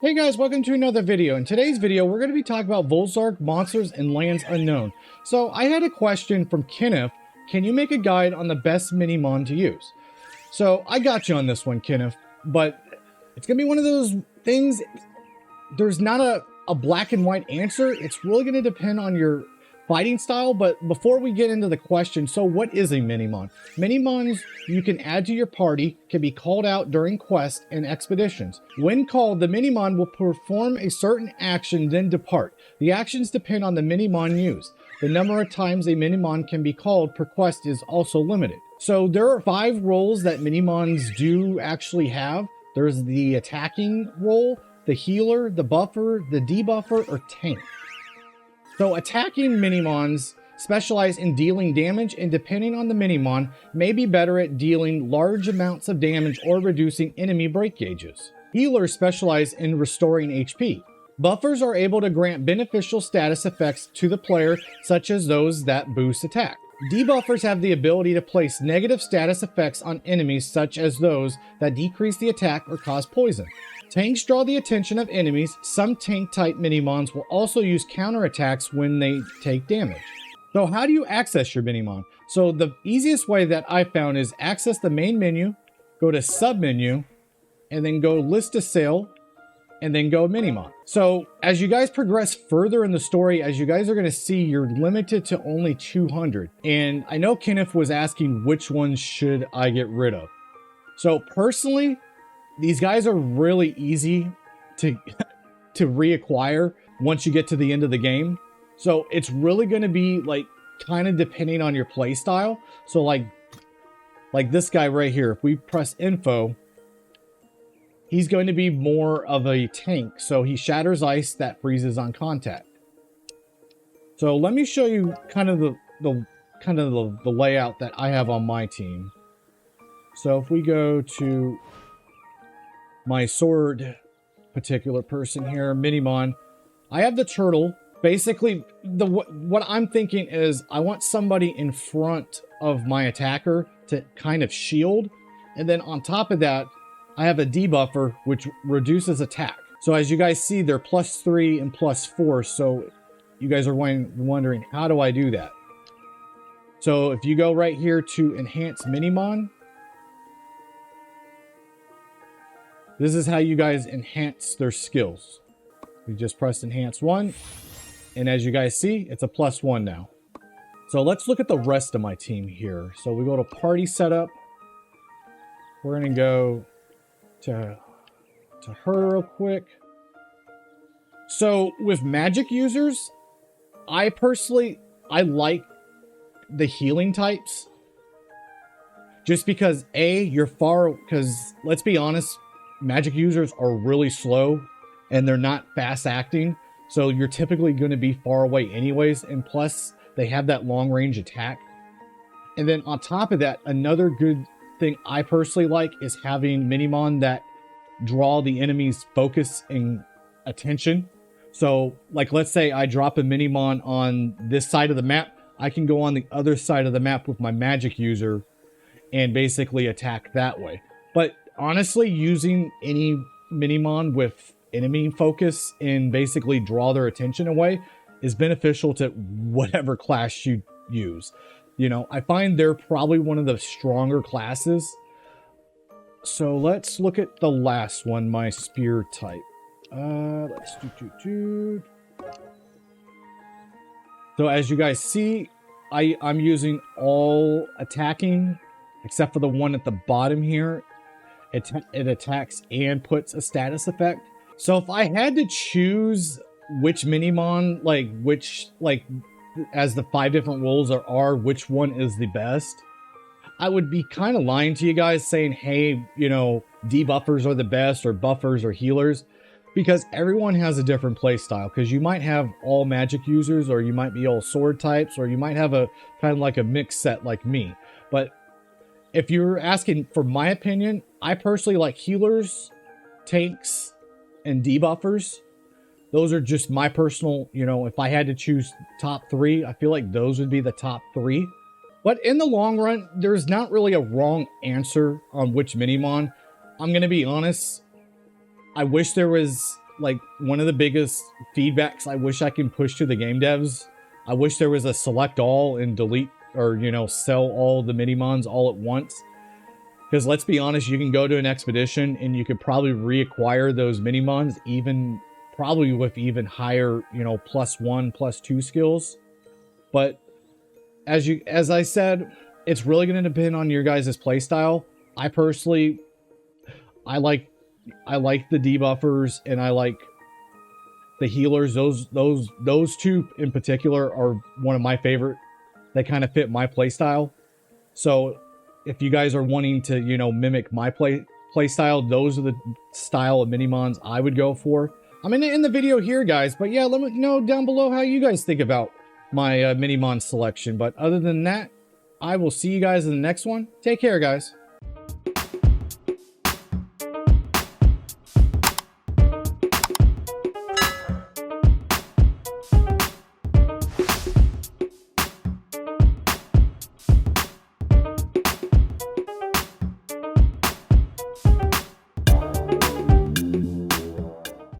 Hey guys, welcome to another video. In today's video, we're going to be talking about Volzerk monsters and lands unknown. So I had a question from Kenneth. Can you make a guide on the best Mini-Mon to use? So I got you on this one, Kenneth, but it's going to be one of those things. There's not a black and white answer. It's really going to depend on your fighting style. But before we get into the question, so what is a Mini-Mon? Mini-Mons you can add to your party, can be called out during quests and expeditions. When called, the Mini-Mon will perform a certain action, then depart. The actions depend on the Mini-Mon used. The number of times a Mini-Mon can be called per quest is also limited. So there are 5 roles that Mini-Mons do actually have. There's the attacking role, the healer, the buffer, the debuffer, or tank. So attacking Mini-Mons specialize in dealing damage, and depending on the Mini-Mon, may be better at dealing large amounts of damage or reducing enemy break gauges. Healers specialize in restoring HP. Buffers are able to grant beneficial status effects to the player, such as those that boost attack. Debuffers have the ability to place negative status effects on enemies, such as those that decrease the attack or cause poison. Tanks draw the attention of enemies. Some tank-type Mini-Mons will also use counterattacks when they take damage. So how do you access your Mini-Mon? So the easiest way that I found is access the main menu, go to sub-menu, and then go list to sale, and then go Mini-Mon. So as you guys progress further in the story, as you guys are going to see, you're limited to only 200. And I know Kenneth was asking which ones should I get rid of. So personally, these guys are really easy to reacquire once you get to the end of the game. So it's really going to be like kind of depending on your play style. So like this guy right here, if we press info, he's going to be more of a tank. So he shatters ice that freezes on contact. So let me show you kind of the layout that I have on my team. So if we go to my sword particular person here, Mini-Mon, I have the turtle. Basically, what I'm thinking is I want somebody in front of my attacker to kind of shield. And then on top of that, I have a debuffer, which reduces attack. So as you guys see, they're +3 and +4. So you guys are wondering, how do I do that? So if you go right here to enhance Mini-Mon, this is how you guys enhance their skills. We just press enhance 1. And as you guys see, it's a +1 now. So let's look at the rest of my team here. So we go to party setup. We're going to go to her real quick. So with magic users, I like the healing types. Just because because let's be honest, magic users are really slow and they're not fast acting. So you're typically going to be far away anyways. And plus they have that long range attack. And then on top of that, another good thing I personally like is having Mini-Mon that draw the enemy's focus and attention. So like, let's say I drop a Mini-Mon on this side of the map. I can go on the other side of the map with my magic user and basically attack that way. But honestly, using any Mini-Mon with enemy focus and basically draw their attention away is beneficial to whatever class you use. You know, I find they're probably one of the stronger classes. So let's look at the last one, my spear type. Let's do. So as you guys see, I'm using all attacking except for the one at the bottom here. It attacks and puts a status effect. So if I had to choose which Mini-Mon, as the 5 different roles are, which one is the best, I would be kind of lying to you guys saying, hey, you know, debuffers are the best or buffers or healers, because everyone has a different play style. Because you might have all magic users, or you might be all sword types, or you might have a kind of like a mixed set like me. But if you're asking for my opinion, I personally like healers, tanks, and debuffers. Those are just my personal, you know, if I had to choose top 3, I feel like those would be the top 3. But in the long run, there's not really a wrong answer on which Mini-Mon. I'm going to be honest. I wish there was like one of the biggest feedbacks I wish I can push to the game devs. I wish there was a select all and delete, or, you know, sell all the Mini-Mons all at once. Because let's be honest, you can go to an expedition and you could probably reacquire those Mini-Mons, even probably with even higher, you know, +1, +2 skills. But as I said, it's really going to depend on your guys' playstyle. I personally, I like the debuffers and I like the healers. Those two in particular are one of my favorite. They kind of fit my playstyle. So if you guys are wanting to, you know, mimic my playstyle, those are the style of Mini-Mons I would go for. I'm going to end the video here, guys. But yeah, let me know down below how you guys think about my Mini-Mon selection. But other than that, I will see you guys in the next one. Take care, guys.